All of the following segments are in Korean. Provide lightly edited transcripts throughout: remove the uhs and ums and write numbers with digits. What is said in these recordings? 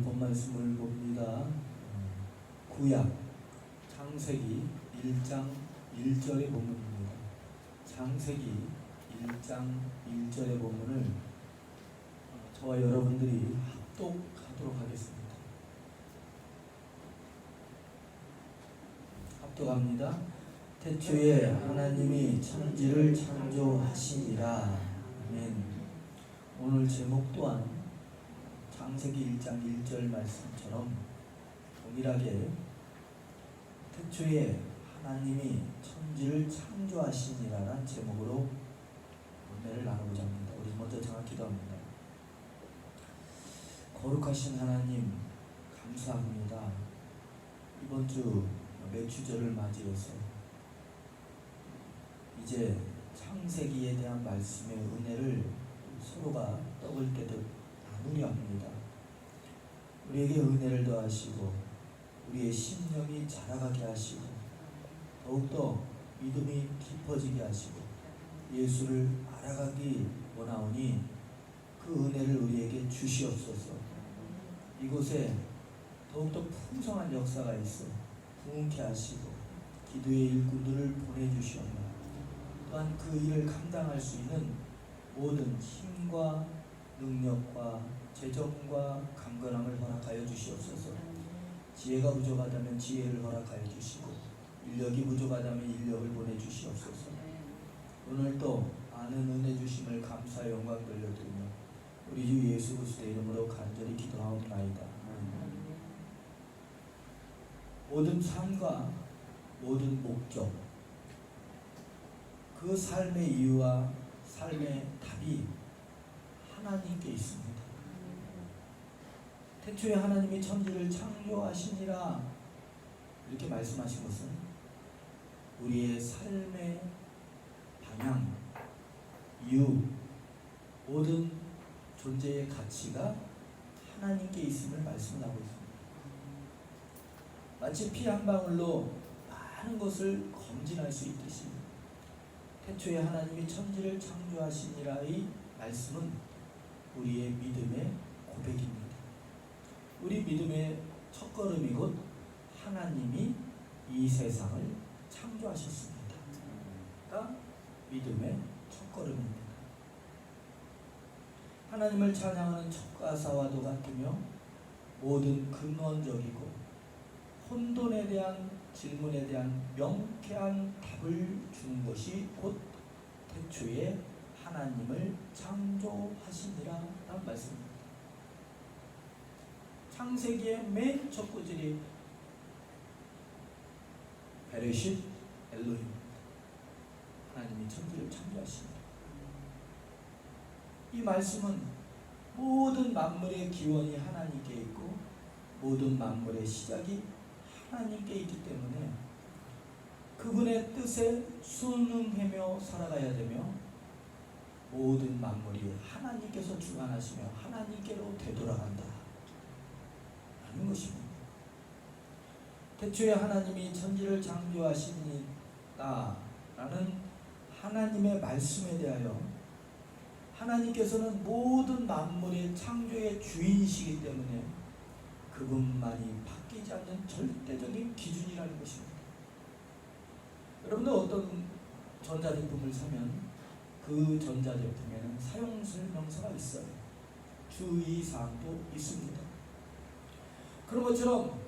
본 말씀을 봅니다. 구약 창세기 1장 1절의 본문입니다. 창세기 1장 1절의 본문을 저와 여러분들이 합독하도록 하겠습니다. 합독합니다. 태초에 하나님이 천지를 창조하시니라. 아멘. 오늘 제목 또한 창세기 1장 1절 말씀처럼 동일하게 태초에 하나님이 천지를 창조하시니라는 제목으로 은혜를 나누고자 합니다. 우리 먼저 정확히 기도합니다. 거룩하신 하나님 감사합니다. 이번 주 매주절을 맞이해서 이제 창세기에 대한 말씀의 은혜를 서로가 떡을 떼듯 나누려 합니다. 우리에게 은혜를 더하시고 우리의 심령이 자라가게 하시고 더욱더 믿음이 깊어지게 하시고 예수를 알아가기 원하오니 그 은혜를 우리에게 주시옵소서. 이곳에 더욱더 풍성한 역사가 있어 부흥케 하시고 기도의 일꾼들을 보내주시옵나. 또한 그 일을 감당할 수 있는 모든 힘과 능력과 재정과 강건함을 허락하여 주시옵소서. 지혜가 부족하다면 지혜를 허락하여 주시고 인력이 부족하다면 인력을 보내주시옵소서. 오늘도 많은 은혜 주심을 감사 영광 돌려드리며 우리 주 예수 그리스도의 이름으로 간절히 기도하옵나이다. 모든 삶과 모든 목적, 그 삶의 이유와 삶의 답이 하나님께 있습니다. 태초에 하나님이 천지를 창조하시니라 이렇게 말씀하신 것은 우리의 삶의 방향, 이유, 모든 존재의 가치가 하나님께 있음을 말씀하고 있습니다. 마치 피 한 방울로 많은 것을 검진할 수 있듯이 태초에 하나님이 천지를 창조하시니라의 말씀은 우리의 믿음의 고백입니다. 우리 믿음의 첫걸음이 곧 하나님이 이 세상을 창조하셨습니다. 그러니까 믿음의 첫걸음입니다. 하나님을 찬양하는 첫 가사와도 같으며 모든 근원적이고 혼돈에 대한 질문에 대한 명쾌한 답을 주는 것이 곧 태초에 하나님을 창조하시니라 라는 말씀입니다. 창세기의 맨 첫 구절이 베레쉿 엘로힘, 하나님이 천지를 창조하십니다. 이 말씀은 모든 만물의 기원이 하나님께 있고 모든 만물의 시작이 하나님께 있기 때문에 그분의 뜻에 순응하며 살아가야 되며 모든 만물이 하나님께서 주관하시며 하나님께로 되돌아간다 하는 것입니다. 태초에 하나님이 천지를 창조하시니라 라는 하나님의 말씀에 대하여 하나님께서는 모든 만물의 창조의 주인이시기 때문에 그분만이 바뀌지 않는 절대적인 기준이라는 것입니다. 여러분들 어떤 전자제품을 사면 그 전자제품에는 사용설명서가 있어요. 주의사항도 있습니다. 그런 것처럼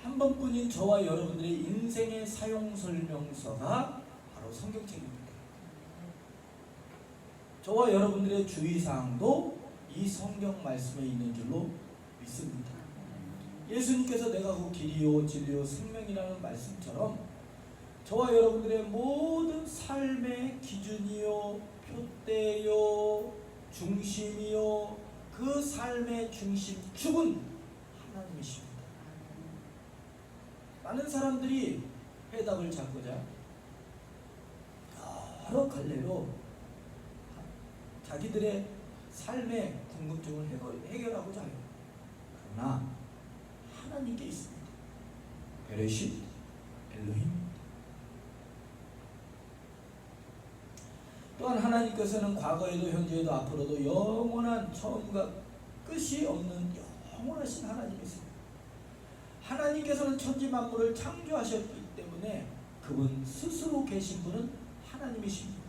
한 번뿐인 저와 여러분들의 인생의 사용설명서가 바로 성경책입니다. 저와 여러분들의 주의사항도 이 성경 말씀에 있는 줄로 믿습니다. 예수님께서 내가 그 길이요 진리요 생명이라는 말씀처럼 저와 여러분들의 모든 삶의 기준이요 표대요 중심이요 그 삶의 중심축은 하나님이십니다. 많은 사람들이 해답을 찾고자 여러 갈래로 자기들의 삶의 궁금증을 해결하고자 해요. 그러나 하나님께 있습니다. 베레쉿 엘로힘. 또한 하나님께서는 과거에도 현재에도 앞으로도 영원한 처음과 끝이 없는 영원하신 하나님이세요. 하나님께서는 천지 만물을 창조하셨기 때문에 그분 스스로 계신 분은 하나님이십니다.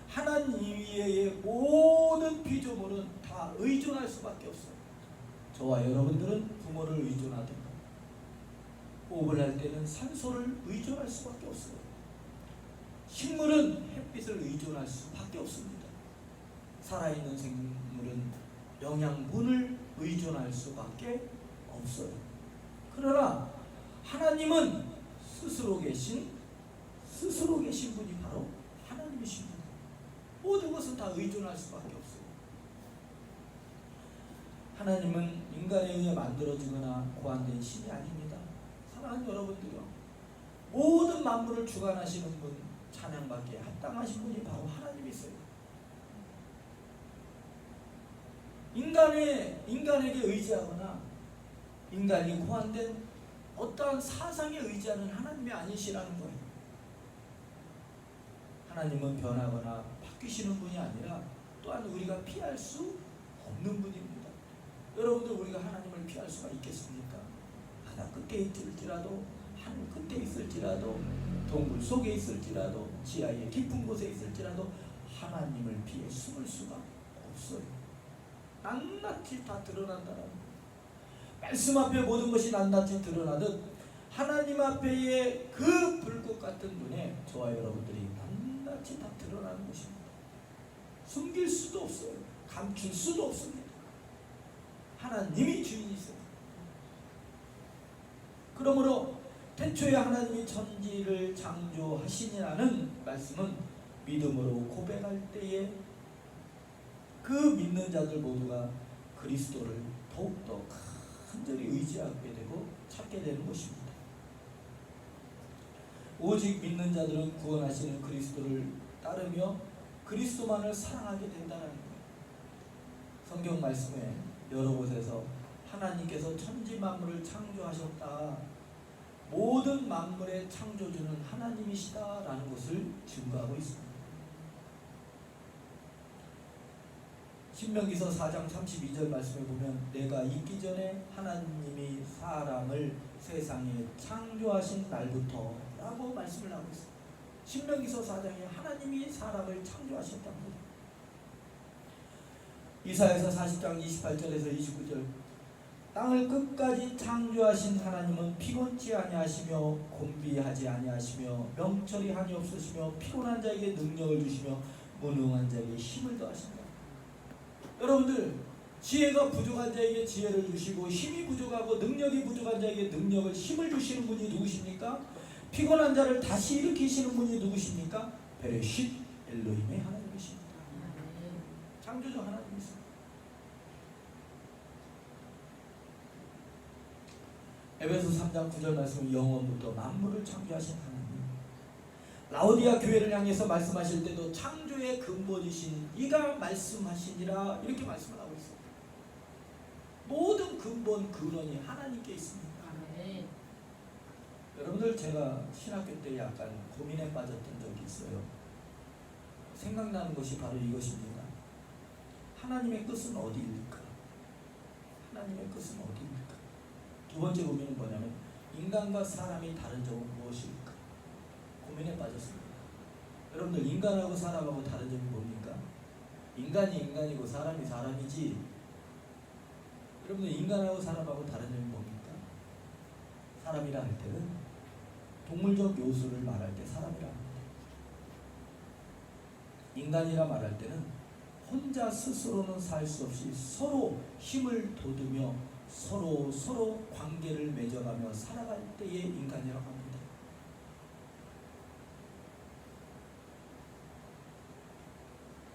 하나님 위에 모든 피조물은 다 의존할 수밖에 없어요. 저와 여러분들은 부모를 의존하든가 호흡을 할 때는 산소를 의존할 수밖에 없어요. 식물은 햇빛을 의존할 수밖에 없습니다. 살아있는 생물은 영양분을 의존할 수밖에 없어요. 그러나 하나님은 스스로 계신 분이 바로 하나님이십니다. 모든 것은 다 의존할 수밖에 없어요. 하나님은 인간에 의해 만들어지거나 고안된 신이 아닙니다. 사랑하는 여러분들요, 모든 만물을 주관하시는 분, 찬양받기에 합당하신 분이 바로 하나님이세요. 인간에게 의지하거나 인간이 고안된 어떠한 사상에 의지하는 하나님이 아니시라는 거예요. 하나님은 변하거나 바뀌시는 분이 아니라 또한 우리가 피할 수 없는 분입니다. 여러분들, 우리가 하나님을 피할 수가 있겠습니까? 바다 끝에 있을지라도, 하늘 끝에 있을지라도, 동굴 속에 있을지라도, 지하의 깊은 곳에 있을지라도 하나님을 피해 숨을 수가 없어요. 낱낱이 다 드러난다는 거예요. 말씀 앞에 모든 것이 낱낱이 드러나듯 하나님 앞에의 그 불꽃 같은 눈에 저와 여러분들이 낱낱이 다 드러나는 것입니다. 숨길 수도 없어요. 감출 수도 없습니다. 하나님이 주인이세요. 그러므로 태초에 하나님이 천지를 창조하시니라는 말씀은 믿음으로 고백할 때에 그 믿는 자들 모두가 그리스도를 더욱더 간절히 의지하게 되고 찾게 되는 것입니다. 오직 믿는 자들은 구원하시는 그리스도를 따르며 그리스도만을 사랑하게 된다는 거예요. 성경 말씀에 여러 곳에서 하나님께서 천지 만물을 창조하셨다, 모든 만물의 창조주는 하나님이시다라는 것을 증거하고 있습니다. 신명기서 4장 32절 말씀에 보면 내가 있기 전에 하나님이 사람을 세상에 창조하신 날부터 라고 말씀을 하고 있습니다. 신명기서 4장에 하나님이 사람을 창조하셨답니다. 이사야서 40장 28절에서 29절 땅을 끝까지 창조하신 하나님은 피곤치 아니하시며 곤비하지 아니하시며 명철이 한이 없으시며 피곤한 자에게 능력을 주시며 무능한 자에게 힘을 더하신다. 여러분들, 지혜가 부족한 자에게 지혜를 주시고 힘이 부족하고 능력이 부족한 자에게 능력을, 힘을 주시는 분이 누구십니까? 피곤한 자를 다시 일으키시는 분이 누구십니까? 베레쉿 엘로힘의 하나님이십니다. 창조주 하나님이십니다. 에베소 3장 9절 말씀은 영원부터 만물을 창조하신 하나님. 라오디아 교회를 향해서 말씀하실 때도 창조의 근본이신 이가 말씀하시니라 이렇게 말씀을 하고 있습니다. 모든 근본 근원이 하나님께 있습니다. 네. 여러분들, 제가 신학교 때 약간 고민에 빠졌던 적이 있어요. 생각나는 것이 바로 이것입니다. 하나님의 뜻은 어디일까? 하나님의 뜻은 어디일까? 두 번째 고민은 뭐냐면 인간과 사람이 다른 점은 무엇일까? 고민에 빠졌습니다. 여러분들, 인간하고 사람하고 다른 점이 뭡니까? 인간이 인간이고 사람이 사람이지. 여러분들, 인간하고 사람하고 다른 점이 뭡니까? 사람이라 할 때는 동물적 요소를 말할 때 사람이라 합니다. 인간이라 말할 때는 혼자 스스로는 살 수 없이 서로 힘을 돋우며 서로 관계를 맺어가며 살아갈 때의 인간이라고 합니다.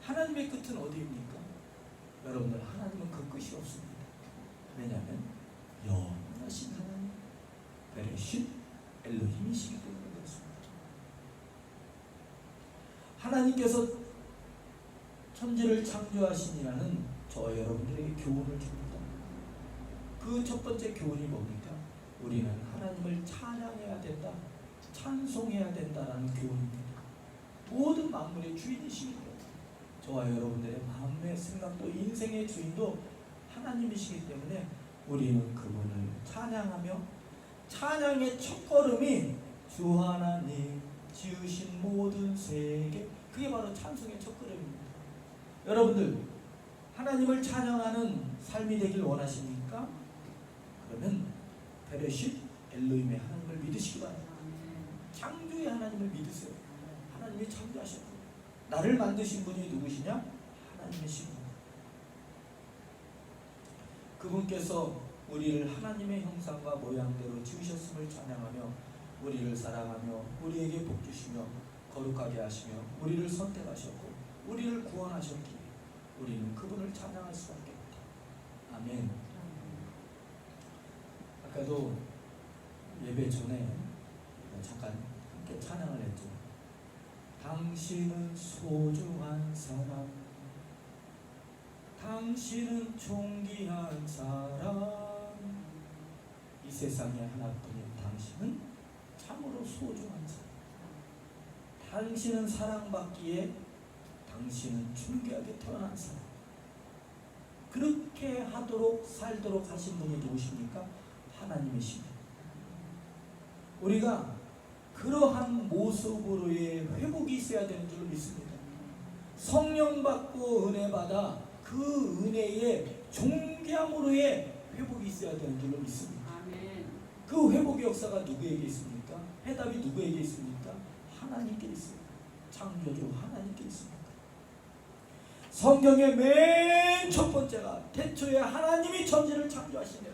하나님의 끝은 어디입니까? 여러분들, 하나님은 그 끝이 없습니다. 왜냐하면 영원하신 하나님, 베레쉿 엘로힘이시기 때문에 그렇습니다. 하나님께서 천지를 창조하시니라는 저와 여러분들에게 교훈을 줍니다. 그 첫 번째 교훈이 뭡니까? 우리는 하나님을 찬양해야 된다, 찬송해야 된다라는 교훈입니다. 모든 만물의 주인이시기 때문에 저와 여러분들의 마음의 생각도 인생의 주인도 하나님이시기 때문에 우리는 그분을 찬양하며 찬양의 첫걸음이 주 하나님 지으신 모든 세계, 그게 바로 찬송의 첫걸음입니다. 여러분들 하나님을 찬양하는 삶이 되길 원하십니까? 그러면 베레쉿 엘로힘의 하나님을 믿으시기 바랍니다. 창조의 하나님을 믿으세요. 하나님이 창조하셨고 나를 만드신 분이 누구시냐? 하나님이십니다. 그분께서 우리를 하나님의 형상과 모양대로 지으셨음을 찬양하며 우리를 사랑하며 우리에게 복 주시며 거룩하게 하시며 우리를 선택하셨고 우리를 구원하셨기에 우리는 그분을 찬양할 수밖에 없다. 아멘. 아까도 예배 전에 잠깐 함께 찬양을 했죠. 당신은 소중한 사람, 당신은 존귀한 사람, 이 세상에 하나뿐인 당신은 참으로 소중한 사람, 당신은 사랑받기에 당신은 존귀하게 태어난 사람, 그렇게 하도록 살도록 하신 분이 누구십니까? 하나님이십니다. 우리가 그러한 모습으로의 회복이 있어야 되는 줄 믿습니다. 성령 받고 은혜 받아 그 은혜의 존귀함으로의 회복이 있어야 되는 줄로 믿습니다. 아멘. 그 회복의 역사가 누구에게 있습니까? 해답이 누구에게 있습니까? 하나님께 있습니다. 창조주 하나님께 있습니다. 성경의 맨 첫 번째가 태초에 하나님이 천지를 창조하신 데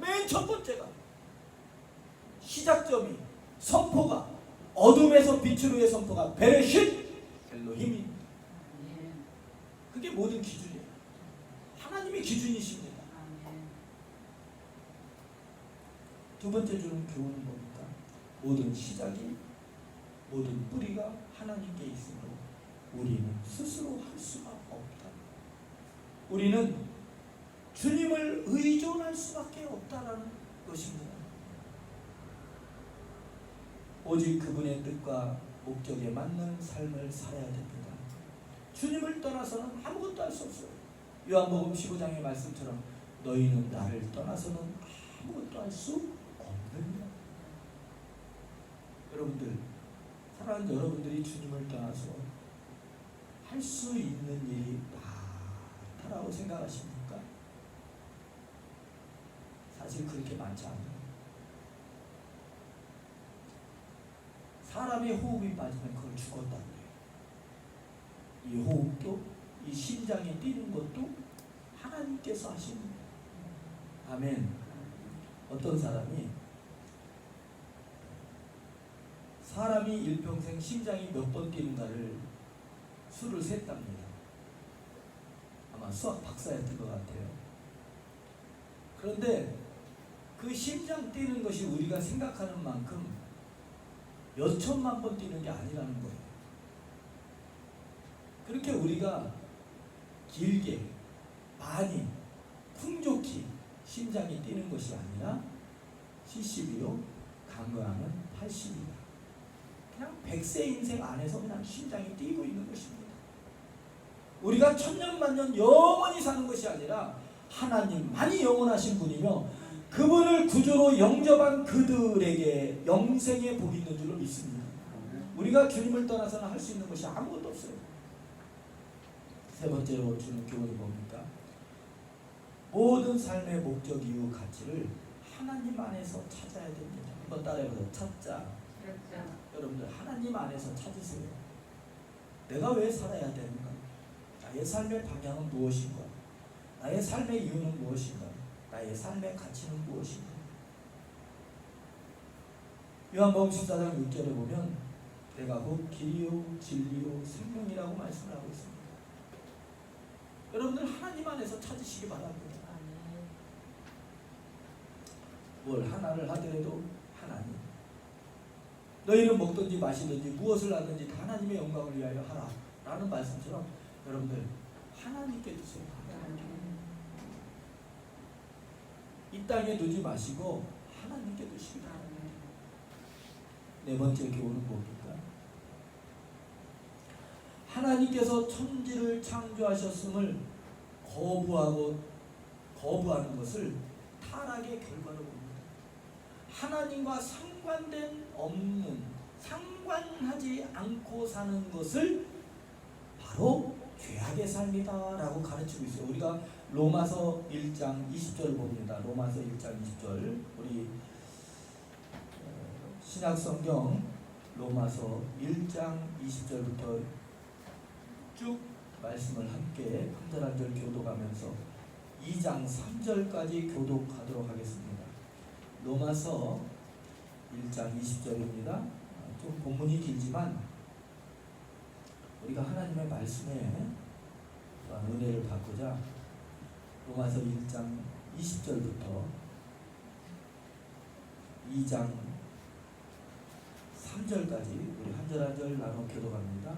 맨 첫 번째가 시작점이 선포가 어둠에서 빛으로의 선포가 베레쉿 엘로힘입니다. 그게 모든 기준이에요. 하나님이 기준이십니다. 두 번째 주는 교훈은 뭡니까? 모든 시작이 모든 뿌리가 하나님께 있으므로 우리는 스스로 할 수가 없다. 우리는 주님을 의존할 수밖에 없다라는 것입니다. 오직 그분의 뜻과 목적에 맞는 삶을 살아야 됩니다. 주님을 떠나서는 아무것도 할 수 없어요. 요한복음 15장의 말씀처럼 너희는 나를 떠나서는 아무것도 할 수 없느니라. 여러분들, 사랑하는 여러분들이 주님을 떠나서 할 수 있는 일이 많다라고 생각하십니까? 사실 그렇게 많지 않아요. 사람의 호흡이 빠지면 그걸 죽었다고 해요. 이 호흡도, 이 심장이 뛰는 것도 하나님께서 하십니다. 아멘. 어떤 사람이 일평생 심장이 몇 번 뛰는가를 수를 셌답니다. 아마 수학 박사였던 것 같아요. 그런데 그 심장 뛰는 것이 우리가 생각하는 만큼 몇 천만 번 뛰는 게 아니라는 거예요. 그렇게 우리가 길게, 많이, 풍족히 심장이 뛰는 것이 아니라 70이요, 강건하면 80이다. 그냥 100세 인생 안에서 그냥 심장이 뛰고 있는 것입니다. 우리가 천년만년 영원히 사는 것이 아니라 하나님만이 영원하신 분이며 그분을 구주로 영접한 그들에게 영생의 복이 있는 줄로 믿습니다. 우리가 주님을 떠나서는 할 수 있는 것이 아무것도 없어요. 세 번째로 주는 교훈이 뭡니까? 모든 삶의 목적, 이유, 가치를 하나님 안에서 찾아야 됩니다. 한번 따라해보세요. 찾자. 여러분들 하나님 안에서 찾으세요. 내가 왜 살아야 되는가? 나의 삶의 방향은 무엇인가? 나의 삶의 이유는 무엇인가? 나의 삶의 가치는 무엇인가? 요한복음 14장 6절에 보면 내가 곧 길이요 진리요 생명이라고 말씀을 하고 있습니다. 여러분들 하나님 안에서 찾으시기 바랍니다. 뭘 하나를 하더라도 하나님, 너희는 먹든지 마시든지 무엇을 하든지 다 하나님의 영광을 위하여 하라 라는 말씀처럼 여러분들 하나님께 두세요. 이 땅에 두지 마시고 하나님께 두시기 바랍니다. 네 번째 교훈은 뭡니까? 하나님께서 천지를 창조하셨음을 거부하는 것을 타락의 결과로 봅니다. 하나님과 상관된 없는, 상관하지 않고 사는 것을 바로 죄악의 삶이다 라고 가르치고 있어요. 우리가 로마서 1장 20절을 봅니다. 로마서 1장 20절, 우리 신약성경 로마서 1장 20절부터 쭉 말씀을 함께 한 절 한 절 교독하면서 2장 3절까지 교독하도록 하겠습니다. 로마서 1장 20절입니다. 좀 본문이 길지만 우리가 하나님의 말씀에 은혜를 받고자 로마서 1장 20절부터 2장 3절까지 우리 한 절 한 절 나눠 교독합니다.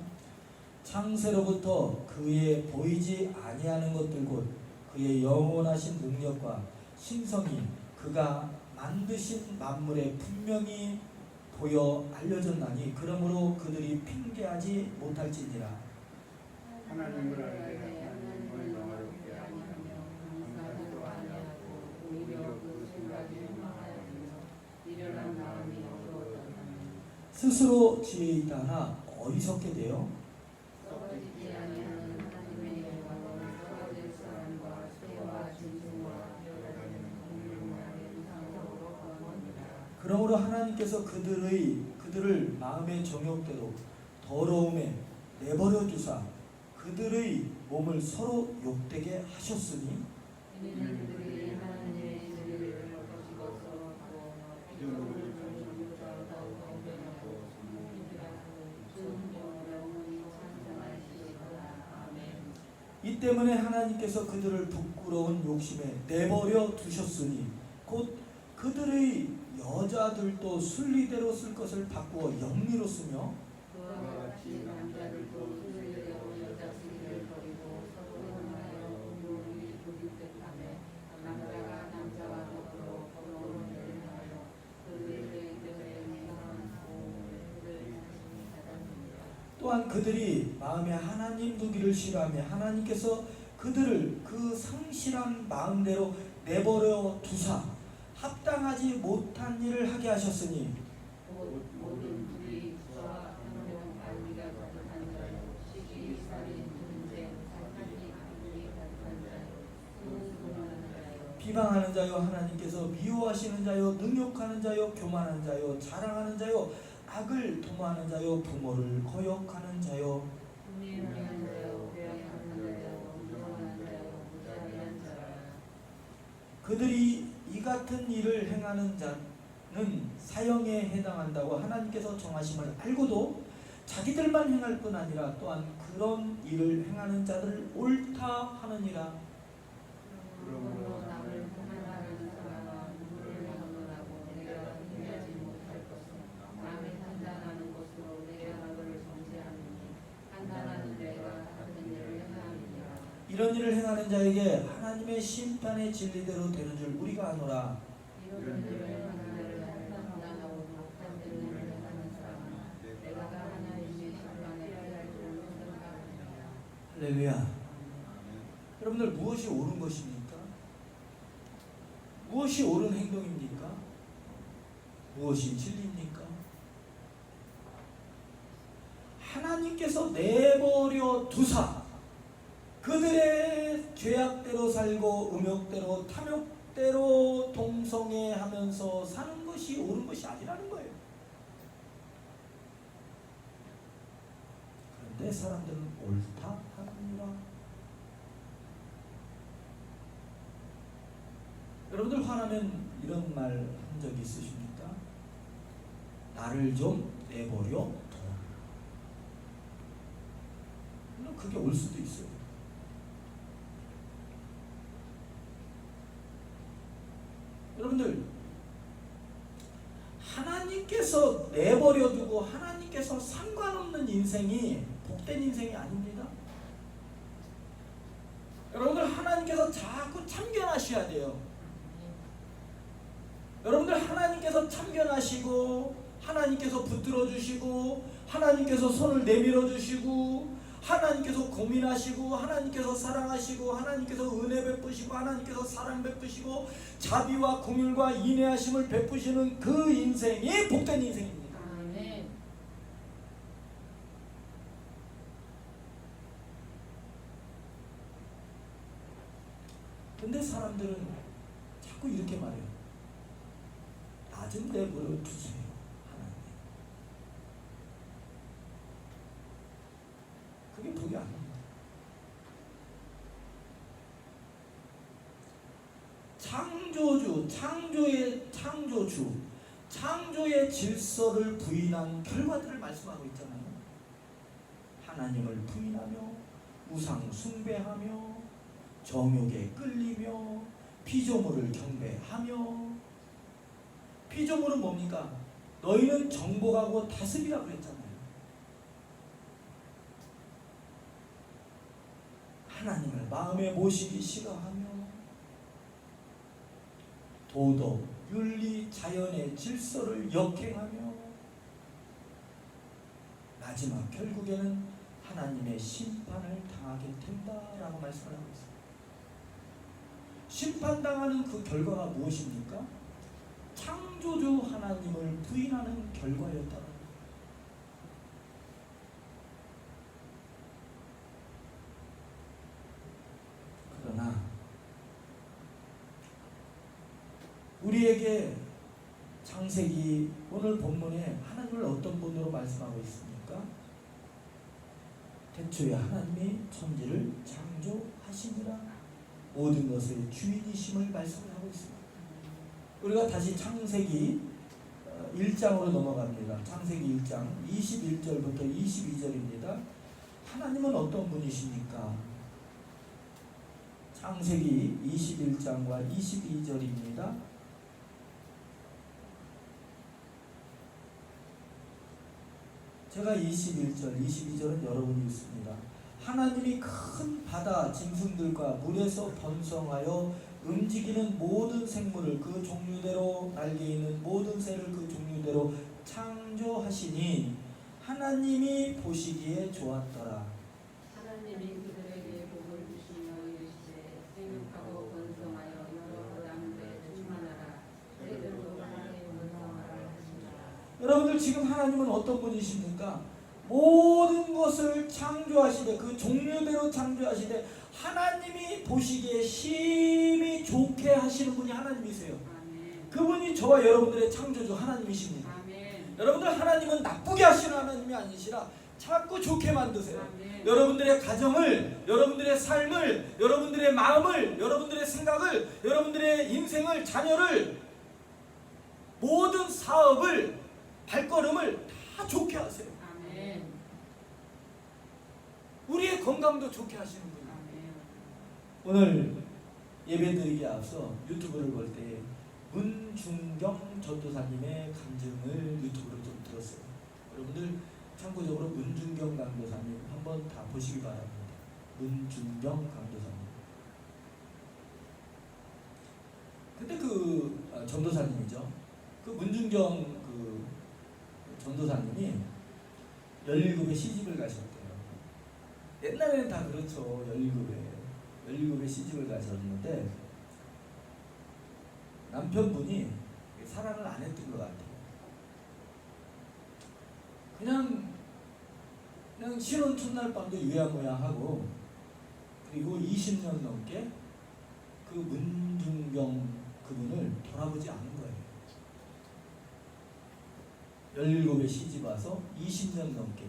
창세로부터 그의 보이지 아니하는 것들 곧 그의 영원하신 능력과 신성이 그가 만드신 만물에 분명히 보여 알려졌나니 그러므로 그들이 핑계하지 못할지니라. 하나님을 알게 하나님을 영화롭게 아니하며 감사도 아니하고 오히려 그 생각이 행하여지며 미련한 마음이 어두워졌나니 스스로 지혜 있다 하나 어리석게 되어 썩어지지 아니하는 하나님의 영광을 썩어질 사람과 새와 짐승과 뛰어다니는 동물만의 이상으로 거느니라. 그러므로 하나님께서 그들을 마음의 정욕대로 더러움에 내버려 두사 그들의 몸을 서로 욕되게 하셨으니 이는 그들이 하나님의 진리를 거스고서 기도를 전부자로 경배하고 이 때문에 하나님께서 그들을 부끄러운 욕심에 내버려 두셨으니 곧 그들의 여자들도 순리대로 쓸 것을 바꾸어 영리로 쓰며 그와 같이 남자들도 순리대로 여자쓰기를 버리고 서로 행하여 공로를 조직득하며 남자가 남자와 더불어 거룩한 일을 하여 그들의 뼈에 행한 고를 받았느니라. 또한 그들이 마음에 하나님 두기를 싫어하며 하나님께서 그들을 그 상실한 마음대로 내버려 두사 합당하지 못한 일을 하게 하셨으니 모든 불의, 부와 행동, 관리가 거듭한 자요, 시기, 살인, 분쟁, 사탄이 악이 가득한 자요, 수고하는 자요, 비방하는 자요, 하나님께서 미워하시는 자요, 능욕하는 자요, 교만한 자요, 자랑하는 자요, 악을 도모하는 자요, 부모를 거역하는 자요, 분리하는 자요, 배역하는 자요, 무정한 자요, 무자비한 자라. 그들이 이 같은 일을 행하는 자는 사형에 해당한다고 하나님께서 정하심을 알고도 자기들만 행할 뿐 아니라 또한 그런 일을 행하는 자들을 옳다 하느니라. 그러므로 남을 판단하는 사람과 누구를 막론하고 내가 hin하지 못할 것은 남의 판단하는 것으로 내 악을 정죄하느니 판단하는 내가 같은 일을 행함이니라. 이런 일을 행하는 자에게 하나님의 심판의 진리대로 되는 줄 우리가 아노라. 이런 일을 행하는 자를 판단하고 못한 일을 행하는 사람은 내가 하나님의 심판에 패할 줄 생각하느니라. 할렐루야. 여러분들 무엇이 옳은 것입니까? 무엇이 옳은 행동입니까? 무엇이 진리입니까? 하나님께서 내버려 두사 그들의 죄악대로 살고 음욕대로 탐욕대로 동성애하면서 사는 것이 옳은 것이 아니라는 거예요. 그런데 사람들은 옳다 하느니라. 여러분들 화나면 이런 말 한 적이 있으십니까? 나를 좀 내버려 둬. 물론 그게 올 수도 있어요. 여러분들 하나님께서 내버려 두고 하나님께서 상관없는 인생이 복된 인생이 아닙니다. 여러분들 하나님께서 자꾸 참견하셔야 돼요. 여러분들 하나님께서 참견하시고 하나님께서 붙들어 주시고 하나님께서 손을 내밀어 주시고 하나님께서 고민하시고 하나님께서 사랑하시고 하나님께서 은혜 베푸시고 하나님께서 사랑 베푸시고 자비와 긍휼과 인내하심을 베푸시는 그 인생이 복된 인생입니다. 아멘. 근데 사람들은 자꾸 이렇게 말해요. 나 좀 내버려 두세요, 하나님. 그게 복이 아닙니다. 창조주, 창조주, 창조의 질서를 부인한 결과들을 말씀하고 있잖아요. 하나님을 부인하며 우상 숭배하며 정욕에 끌리며 피조물을 경배하며. 피조물은 뭡니까? 너희는 정복하고 다스리라고 했잖아요. 하나님을 마음에 모시기 싫어하며 도덕, 윤리, 자연의 질서를 역행하며 마지막 결국에는 하나님의 심판을 당하게 된다라고 말씀을 하고 있습니다. 심판당하는 그 결과가 무엇입니까? 창조주 하나님을 부인하는 결과였다. 그러나 우리에게 창세기 오늘 본문에 하나님을 어떤 분으로 말씀하고 있습니까? 태초에 하나님이 천지를 창조하시니라. 모든 것의 주인이심을 말씀하고 있습니다. 우리가 다시 창세기 1장으로 넘어갑니다. 창세기 1장 21절부터 22절입니다. 하나님은 어떤 분이십니까? 창세기 21장과 22절입니다. 제가 21절, 22절은 여러분이 있습니다. 하나님이 큰 바다 짐승들과 물에서 번성하여 움직이는 모든 생물을 그 종류대로 날개 있는 모든 새를 그 종류대로 창조하시니 하나님이 보시기에 좋았더라. 하나님이 그들에게 복을 주시며 이르시되 생육하고 번성하여 여러 땅에 충만하라. 새들도 땅에 번성하라 하시니라. 여러분들 지금 하나님은 어떤 분이십니까? 모든 것을 창조하시되 그 종류대로 창조하시되 하나님이 보시기에 심히 좋게 하시는 분이 하나님이세요. 아멘. 그분이 저와 여러분들의 창조주 하나님이십니다. 아멘. 여러분들 하나님은 나쁘게 하시는 하나님이 아니시라 자꾸 좋게 만드세요. 아멘. 여러분들의 가정을, 여러분들의 삶을, 여러분들의 마음을, 여러분들의 생각을, 여러분들의 인생을, 자녀를, 모든 사업을, 발걸음을 다 좋게 하세요. 아멘. 우리의 건강도 좋게 하시는 분이에요. 아멘. 오늘 예배드리기 앞서 유튜브를 볼 때 문중경 전도사님의 간증을 유튜브로 좀 들었어요. 여러분들 참고적으로 문중경 강도사님 한번 다 보시기 바랍니다. 문중경 강도사님. 근데 그 전도사님이죠. 그 문중경 그 전도사님이 17에 시집을 가셨대요. 옛날에는 다 그렇죠. 17에 시집을 가셨는데 남편분이 사랑을 안 했던 것 같아요. 그냥 신혼 첫날 밤도 유야무야하고 그리고 20년 넘게 그 문중경 그분을 돌아보지 않은 거예요. 17에 시집 와서 20년 넘게,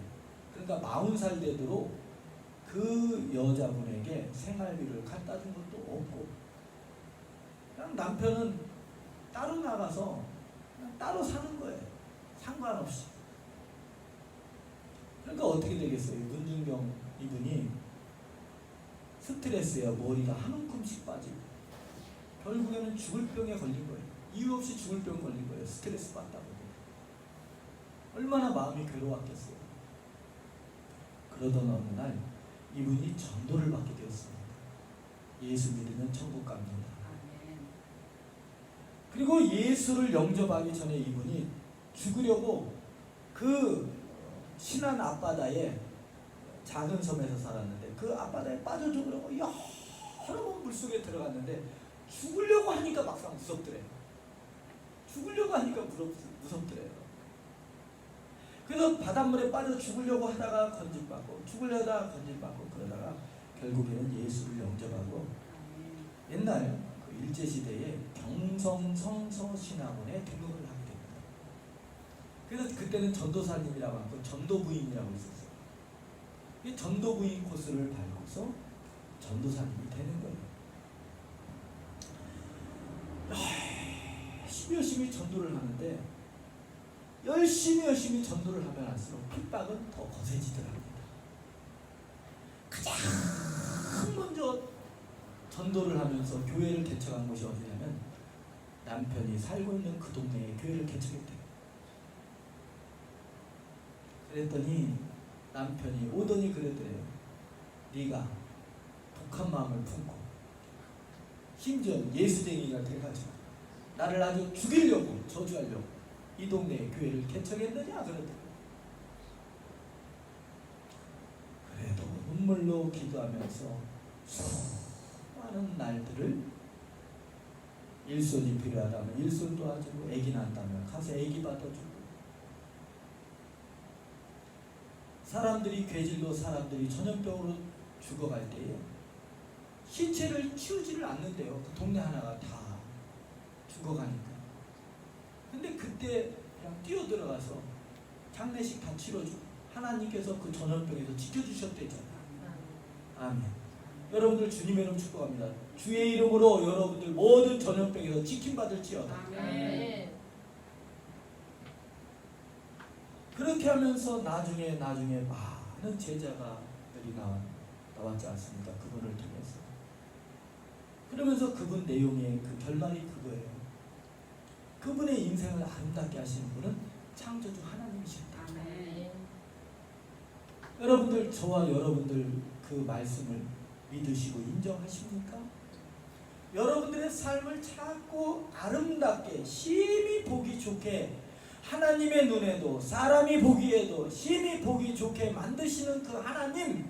그러니까 40살 되도록 그 여자분에게 생활비를 갖다 준 것도 없고 그냥 남편은 따로 나가서 그냥 따로 사는 거예요. 상관없이. 그러니까 어떻게 되겠어요? 문중경 이분이 스트레스에 머리가 한 움큼씩 빠지고 결국에는 죽을 병에 걸린 거예요. 이유 없이 죽을 병 걸린 거예요. 스트레스 받다고. 얼마나 마음이 괴로웠겠어요. 그러던 어느 날 이분이 전도를 받게 되었습니다. 예수 믿으면 천국 갑니다. 아멘. 그리고 예수를 영접하기 전에 이분이 죽으려고 그 신안 앞바다에 작은 섬에서 살았는데 그 앞바다에 빠져 죽으려고 여러 번 물속에 들어갔는데 죽으려고 하니까 막상 무섭더래요. 죽으려고 하니까 무섭더래요. 그래서 바닷물에 빠져 죽으려고 하다가 건질받고 죽으려다가 건질받고 그러다가 결국에는 예수를 영접하고 옛날 그 일제시대에 경성성서신학원에 등록을 하게 됩니다. 그래서 그때는 전도사님이라고 하고 전도부인이라고 있었어요. 이 전도부인 코스를 밟고서 전도사님이 되는 거예요. 열심히 전도를 하는데 열심히 전도를 하면 할수록 핍박은 더 거세지더랍니다. 가장 먼저 전도를 하면서 교회를 개척한 곳이 어디냐면 남편이 살고 있는 그 동네에 교회를 개척했대요. 그랬더니 남편이 오더니 그랬더래요. 네가 독한 마음을 품고 심지어 예수쟁이가 돼가지고 나를 아주 죽이려고 저주하려고 이 동네에 교회를 개척했느냐 그러더라고요. 그래도 눈물로 기도하면서 수많은 날들을 일손이 필요하다면 일손 도와주고 애기 낳았다면 가서 애기 받아주고 사람들이 괴질로 사람들이 전염병으로 죽어갈 때에 시체를 치우지를 않는데요. 그 동네 하나가 다 죽어가니까. 근데 그때 그냥 뛰어들어가서 장례식 다 치러주고 하나님께서 그 전염병에서 지켜주셨대잖아요. 아멘. 여러분들 주님의 이름 축복합니다. 주의 이름으로 여러분들 모든 전염병에서 지킴받을지어다. 아멘. 그렇게 하면서 나중에 많은 제자가들이 나왔지 않습니까? 그분을 통해서. 그러면서 그분 내용의 그 결말이 그거예요. 그분의 인생을 아름답게 하시는 분은 창조주 하나님이십니다. 아멘. 여러분들 저와 여러분들 그 말씀을 믿으시고 인정하십니까? 여러분들의 삶을 자꾸 아름답게 심히 보기 좋게 하나님의 눈에도 사람이 보기에도 심히 보기 좋게 만드시는 그 하나님,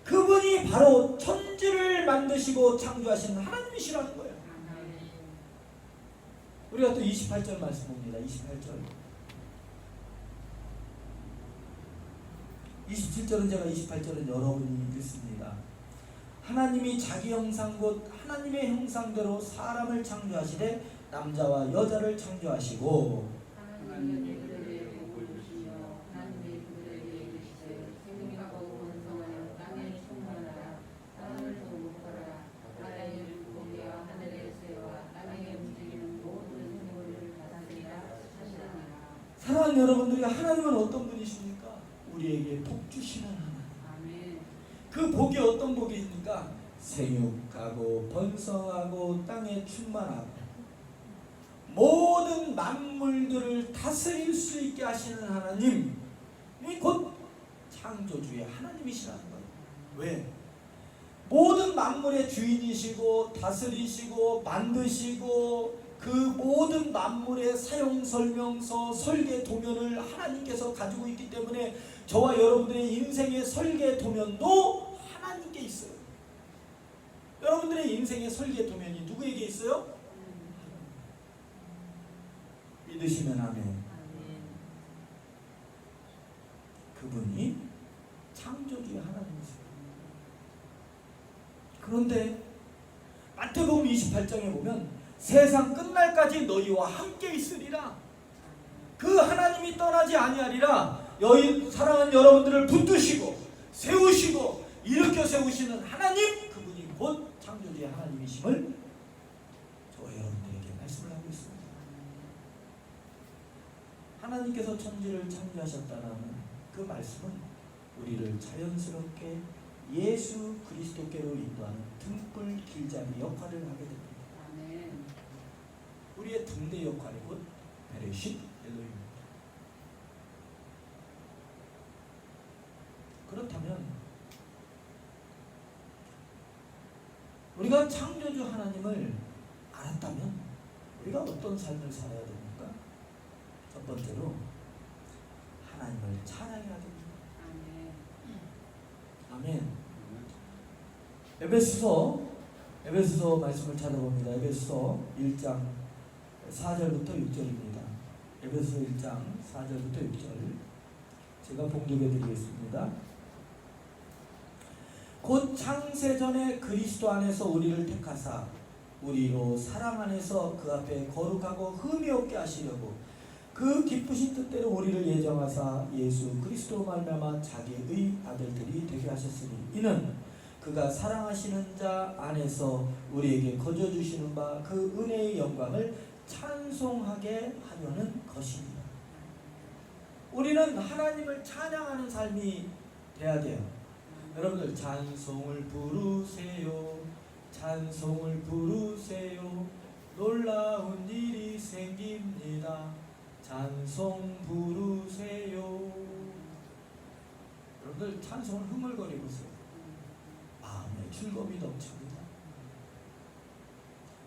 그분이 바로 천지를 만드시고 창조하신 하나님이시라는 거예요. 우리가 또 28절 말씀 봅니다. 28절 27절은 제가 28절은 여러분이 읽습니다. 하나님이 자기 형상 곧 하나님의 형상대로 사람을 창조하시되 남자와 여자를 창조하시고 하나님이 그들에게 복을 주시며 하나님이 그들에게 이르시되 생육하고 번성하여 땅에 충만하라 땅을 정복하라 바다의 물고기와 하늘의 새와 땅에 움직이는 모든 생물을 다스리라 하시니라. 사랑하는 여러분들이 하나님은 어떤 분이십니까? 우리에게 복 주시는 하나님. 아멘. 그 복이 어떤 복입니까? 생육하고 번성하고 땅에 충만하고 모든 만물들을 다스릴 수 있게 하시는 하나님이 곧 창조주의 하나님이시라는 거예요. 왜? 모든 만물의 주인이시고 다스리시고 만드시고 그 모든 만물의 사용 설명서 설계 도면을 하나님께서 가지고 있기 때문에 저와 여러분들의 인생의 설계 도면도 하나님께 있어요. 여러분들의 인생의 설계 도면이 누구에게 있어요? 믿으시면 아멘. 그분이 창조주의 하나님이세요. 그런데 마태복음 28장에 보면 세상 끝날까지 너희와 함께 있으리라. 그 하나님이 떠나지 아니하리라. 사랑하는 여러분들을 붙드시고 세우시고 일으켜 세우시는 하나님, 그분이 곧 창조주의 하나님이심을 저와 여러분들에게 말씀을 하고 있습니다. 하나님께서 천지를 창조하셨다는 그 말씀은 우리를 자연스럽게 예수 그리스도께로 인도하는 등불 길잡이 역할을 하게 됩니다. 아멘. 우리의 등대 역할이 곧 베레쉿 엘로힘입니다. 그렇다면 우리가 창조주 하나님을 알았다면 우리가 어떤 삶을 살아야 됩니까? 첫 번째로 하나님을 찬양해야 됩니다. 아멘. 아멘. 에베소서 말씀을 찾아봅니다. 에베소서 1장 4절부터 6절입니다. 에베소서 1장 4절부터 6절 제가 봉독해 드리겠습니다. 곧 창세전에 그리스도 안에서 우리를 택하사 우리로 사랑 안에서 그 앞에 거룩하고 흠이 없게 하시려고 그 기쁘신 뜻대로 우리를 예정하사 예수 그리스도로 말미암아 자기의 아들들이 되게 하셨으니 이는 그가 사랑하시는 자 안에서 우리에게 거저 주시는 바 그 은혜의 영광을 찬송하게 하려는 것입니다. 우리는 하나님을 찬양하는 삶이 돼야 돼요. 여러분들 찬송을 부르세요. 찬송을 부르세요. 놀라운 일이 생깁니다. 찬송 부르세요. 여러분들 찬송을 흥얼거리고 있어요. 마음에 즐거움이 넘칩니다.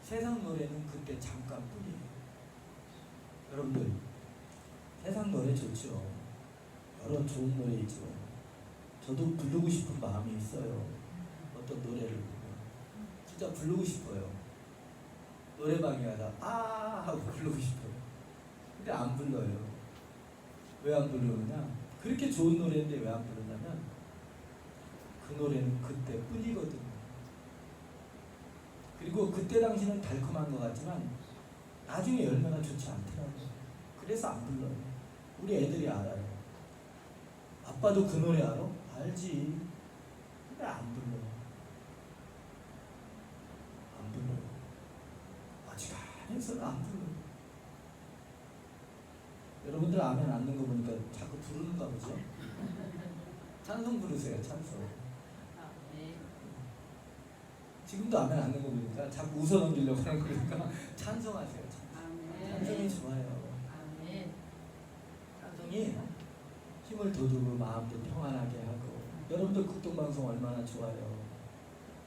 세상 노래는 그때 잠깐뿐이에요. 여러분들 세상 노래 좋죠. 여러 좋은 노래 있죠. 저도 부르고 싶은 마음이 있어요. 어떤 노래를 보면 진짜 부르고 싶어요. 노래방에 가다 아 하고 부르고 싶어요. 근데 안 불러요. 왜 안 부르느냐? 그렇게 좋은 노래인데 왜 안 부르냐면 그 노래는 그때 뿐이거든요. 그리고 그때 당시는 달콤한 것 같지만 나중에 열매가 좋지 않더라고요. 그래서 안 불러요. 우리 애들이 알아요. 아빠도 그 노래 알아? 알지. 근데 안 불러요. 안 불러요. 아직까지는 안 불러요. 여러분들 아멘 안 넣는 거 보니까 자꾸 부르는가 보죠? 찬송 부르세요. 찬송. 지금도 아멘 안 넣는 거 보니까 자꾸 웃어 넘기려고 하는 거니까 찬송하세요. 찬송이 좋아요. 찬송이 힘을 돋우고 마음도 평안하게 하고. 여러분들 극동방송 얼마나 좋아요.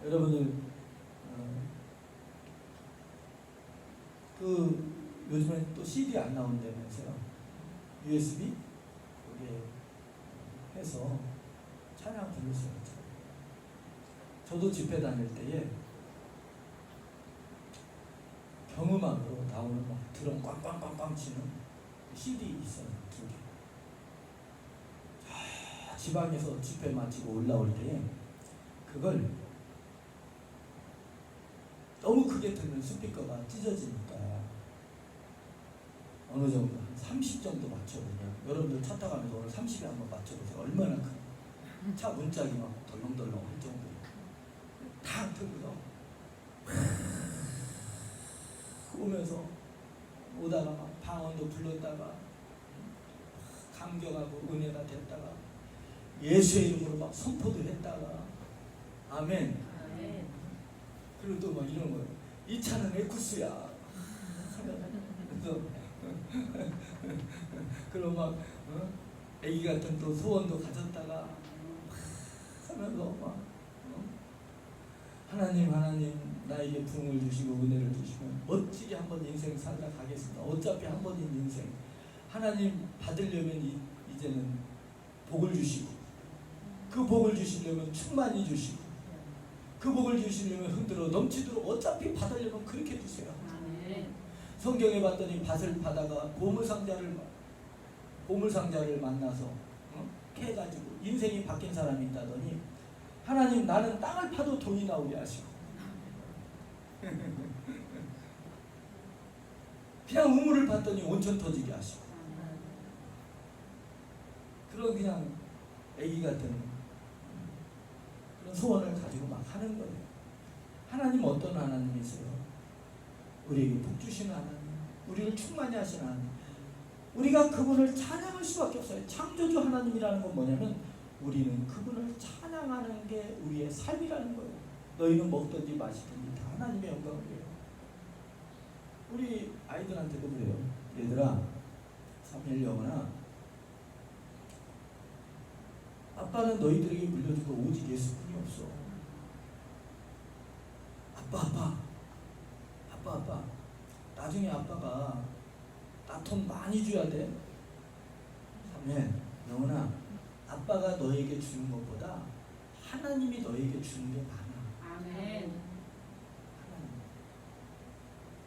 여러분들 그 요즘에 또 CD 안 나온다면서요. USB 여기 해서 찬양 부르세요. 저도 집회 다닐 때에 경음악으로 나오는 막 드럼 꽝꽝꽝꽝 치는 CD 있어요. 2개. 지방에서 집회 마치고 올라올 때에 그걸 너무 크게 틀면 스피커가 찢어지니까 어느 정도 한 30 정도 맞춰보냐. 여러분들 차 타가면서 오늘 30에 한번 맞춰보세요. 얼마나 큰 차 문짝이 막 덜렁덜렁 할 정도로 다 틀고서 오면서 오다가 막 방언도 불렀다가 감격하고 은혜가 됐다가 예수의 이름으로 막 선포도 했다가 아멘. 그리고 또 막 이런 거예요. 이 차는 에쿠스야. 그래서 그리고 막 애기 같은 또 소원도 가졌다가 하면서 막 하나님 나에게 부흥을 주시고 은혜를 주시면 멋지게 한번 인생 살다 가겠습니다. 어차피 한 번인 인생 하나님 받으려면 이제는 복을 주시고 그 복을 주시려면 충만히 주시고 그 복을 주시려면 흔들어 넘치도록 어차피 받으려면 그렇게 주세요. 성경에 봤더니 밭을 파다가 보물상자를 만나서 캐가지고 인생이 바뀐 사람이 있다더니 하나님 나는 땅을 파도 돈이 나오게 하시고 그냥 우물을 봤더니 온천 터지게 하시고 그런 그냥 애기 같은 그런 소원을 가지고 막 하는 거예요. 하나님 어떤 하나님이세요? 우리에게 복 주시는 하나님, 우리를 충만히 하시는 하나님. 우리가 그분을 찬양할 수밖에 없어요. 창조주 하나님이라는 건 뭐냐면 우리는 그분을 찬양하는 게 우리의 삶이라는 거예요. 너희는 먹든지 마시든지 다 하나님의 영광을 위해요. 우리 아이들한테도 그래요. 얘들아, 3일 영원아, 아빠는 너희들에게 물려준 거 오직 예수뿐이 없어. 아빠. 나중에 아빠가 나 돈 많이 줘야 돼. 3일 영원아, 아빠가 너에게 주는 것보다 하나님이 너에게 주는 게 많아. 아멘. 하나님.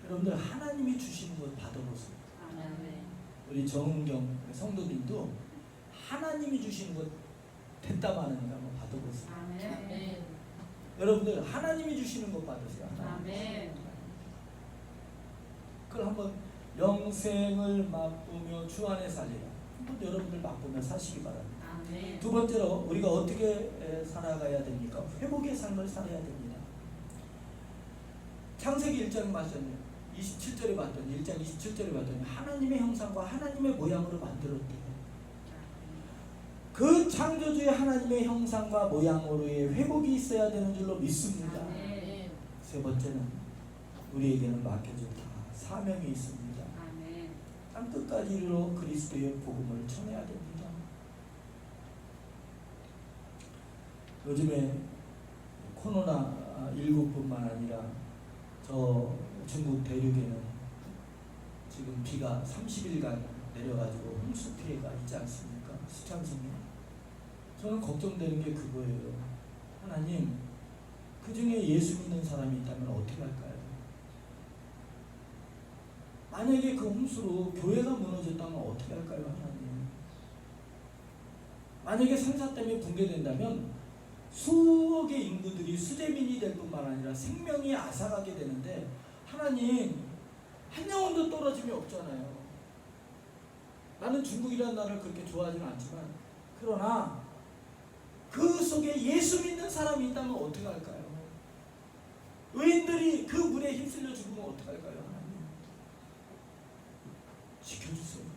여러분들 하나님이 주시는 것 받아보세요. 아멘. 우리 정은경 성도님도 하나님이 주시는 것 됐다마는 한번 받아보세요. 아멘. 여러분들 하나님이 주시는 것 받으세요. 하나님. 아멘. 그걸 한번 영생을 맛보며 주 안에 살리라. 한번 여러분들 맛보며 사시기 바랍니다. 아멘. 두 번째로 우리가 어떻게 살아가야 됩니까? 회복의 삶을 살아야 됩니다. 창세기 1장 말씀 27절에 봤더니 1장 27절에 봤더니 하나님의 형상과 하나님의 모양으로 만들었대요. 그 창조주의 하나님의 형상과 모양으로의 회복이 있어야 되는 줄로 믿습니다. 아멘. 세 번째는 우리에게는 맡겨진 사명이 있습니다. 아멘. 땅 끝까지 이르러 그리스도의 복음을 전해야 됩니다. 요즘에 코로나19뿐만 아니라 저 중국 대륙에는 지금 비가 30일간 내려가지고 홍수 피해가 있지 않습니까? 수창성이. 저는 걱정되는 게 그거예요. 하나님, 그 중에 예수 믿는 사람이 있다면 어떻게 할까요? 만약에 그 홍수로 교회가 무너졌다면 어떻게 할까요, 하나님? 만약에 산사 때문에 붕괴된다면 수억의 인구들이 수재민이 될 뿐만 아니라 생명이 앗아가게 되는데 하나님, 한 영혼도 떨어짐이 없잖아요. 나는 중국이라는 나라를 그렇게 좋아하지는 않지만 그러나 그 속에 예수 믿는 사람이 있다면 어떻게 할까요? 의인들이 그 물에 휩쓸려 죽으면 어떻게 할까요, 하나님? 지켜주세요.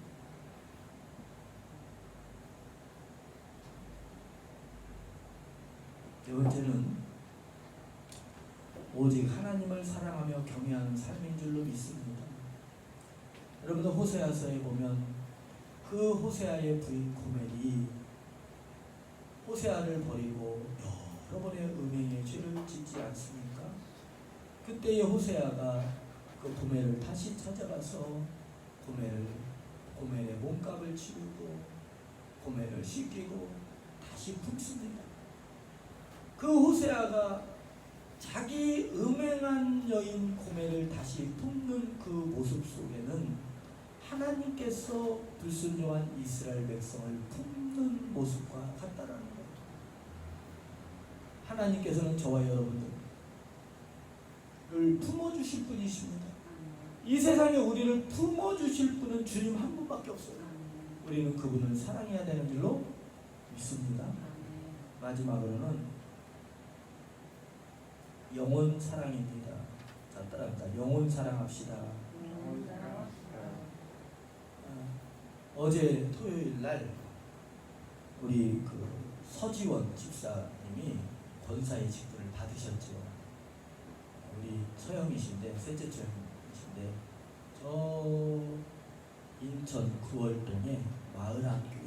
네 번째는 오직 하나님을 사랑하며 경외하는 삶인 줄로 믿습니다. 여러분들 호세아서에 보면 그 호세아의 부인 고멜이 호세아를 버리고 여러 번의 음행의 죄를 짓지 않습니까? 그때의 호세아가 그 고멜을 다시 찾아가서 고멜의 몸값을 치르고 고멜을 씻기고 다시 품습니다. 그 호세아가 자기 음행한 여인 고멜을 다시 품는 그 모습 속에는 하나님께서 불순종한 이스라엘 백성을 품는 모습과 같다라는 거예요. 하나님께서는 저와 여러분들을 품어주실 분이십니다. 이 세상에 우리를 품어주실 분은 주님 한 분밖에 없어요. 우리는 그분을 사랑해야 되는 줄로 믿습니다. 마지막으로는 영혼 사랑입니다. 자, 따라합니다. 영혼 사랑합시다. 어제 토요일 날 우리 그 서지원 집사님이 권사의 직분을 받으셨죠. 우리 처형이신데, 셋째 처형이신데, 저 인천 구월동에 마을학교회를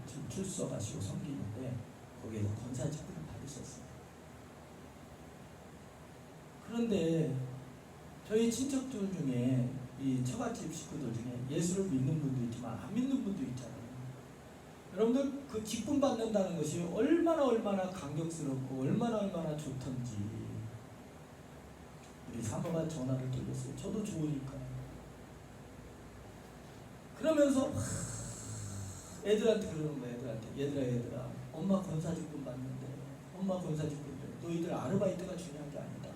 지금 출석하시고 섬기는데 거기에서 권사 직분을 받으셨어요. 그런데 저희 친척들 중에 이 처갓집 식구들 중에 예수를 믿는 분도 있지만 안 믿는 분도 있잖아요. 여러분들 그 직분 받는다는 것이 얼마나 감격스럽고 얼마나 좋던지. 우리 사모가 전화를 돌렸어요. 저도 좋으니까. 그러면서 애들한테 그러는 거야. 얘들아 엄마 권사 직분 받는데, 엄마 권사 직분인데 너희들 아르바이트가 중요한 게 아니다.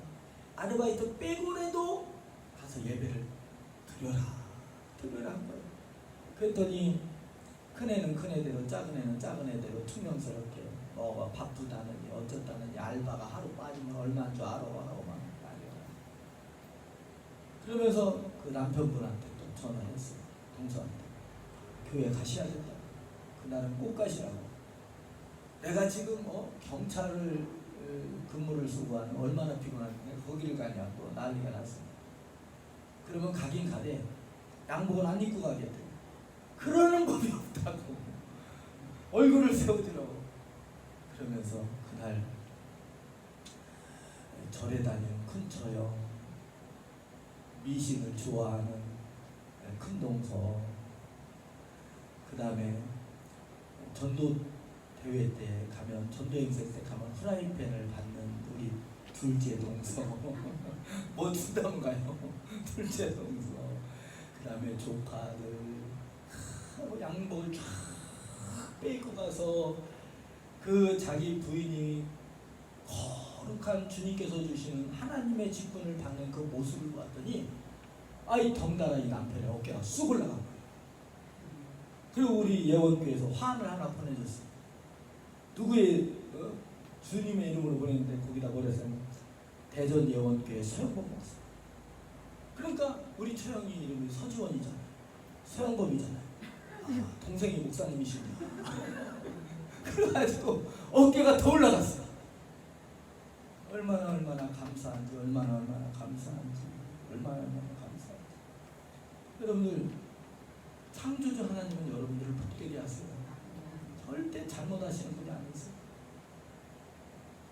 아르바이트 빼고라도 가서 예배를 드려라 한 거예요. 그랬더니 큰애는 큰애대로 작은 애는 작은 애대로 퉁명스럽게 바쁘다느니 어쩌다느니 알바가 하루 빠지면 얼마인 줄 알아 하고 막 난리가. 그러면서 그 남편분한테 또 전화했어요. 동서한테 교회 가셔야겠다. 그날은 꼭 가시라고. 내가 지금 경찰을 근무를 수고하는 얼마나 피곤한데 거기를 가냐고 난리가 났습니다. 그러면 가긴 가되 양복은 안 입고 가겠대. 그러는 법이 없다고. 얼굴을 세우더라고. 그러면서 그날 절에 다니는 큰 처형, 미신을 좋아하는 큰 동서, 그 다음에 전도 대회 때 가면 전도행세 때 가면 프라이팬을 받는 우리 둘째 동서 뭐 준다는가요? 둘째 동서 그 다음에 조카들 양복을 쫙 빼입고 가서 그 자기 부인이 거룩한 주님께서 주시는 하나님의 직분을 받는 그 모습을 보았더니 아이 덩달아 이 남편의 어깨가 쑥 올라간 거예요. 그리고 우리 예원교회에서 화환을 하나 보내줬어요. 누구의 주님의 이름으로 보냈는데 거기다 뭐랬어요? 대전 예원교회 서영범 목사. 그러니까 우리 처형이 이름이 서지원이잖아요. 서영범이잖아요. 아, 동생이 목사님이시군요. 그래가지고 어깨가 더 올라갔어요. 얼마나 감사한지, 얼마나 감사한지, 얼마나 감사한지. 여러분들 창조주 하나님은 여러분들을 복되게 하세요. 절대 잘못하시는 분이 아니세요.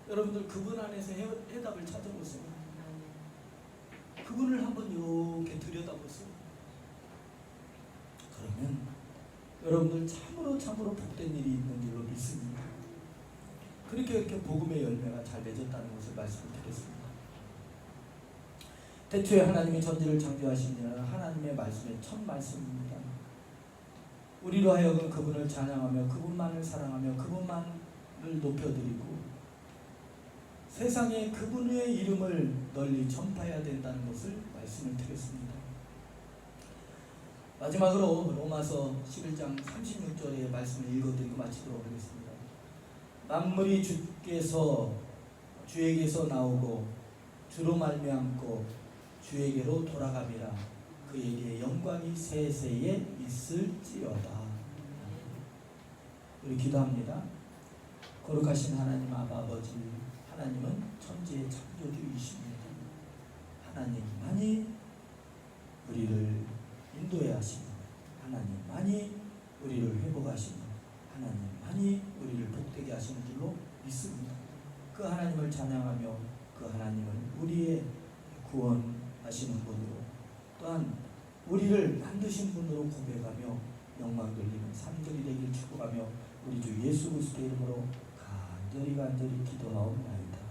여러분들 그분 안에서 해답을 찾아보세요. 그분을 한번 이렇게 들여다보세요. 그러면 여러분들 참으로 복된 일이 있는 줄로 믿습니다. 그렇게 복음의 열매가 잘 맺었다는 것을 말씀을 드렸습니다. 태초에 하나님이 천지를 창조하신 이는 하나님의 말씀의 첫 말씀입니다. 우리로 하여금 그분을 찬양하며 그분만을 사랑하며 그분만을 높여드리고 세상에 그분의 이름을 널리 전파해야 된다는 것을 말씀을 드렸습니다. 마지막으로 로마서 11장 36절의 말씀을 읽어드리고 마치도록 하겠습니다. 만물이 주에게서 나오고 주로 말미암고 주에게로 돌아갑니다. 그에게 영광이 세세에 있을지어다. 우리 기도합니다. 거룩하신 하나님 아버지, 하나님은 천지의 창조주이십니다. 하나님만이 우리를 인도해 하시고 하나님만이 우리를 회복하시고 하나님만이 우리를 복되게 하시는 줄로 믿습니다. 그 하나님을 찬양하며 그 하나님을 우리의 구원하시는 분으로 또한 우리를 만드신 분으로 고백하며 영광 돌리는 삶들이 되길 축복하며 우리 주 예수 그리스도의 이름으로 간절히 기도하옵나이다.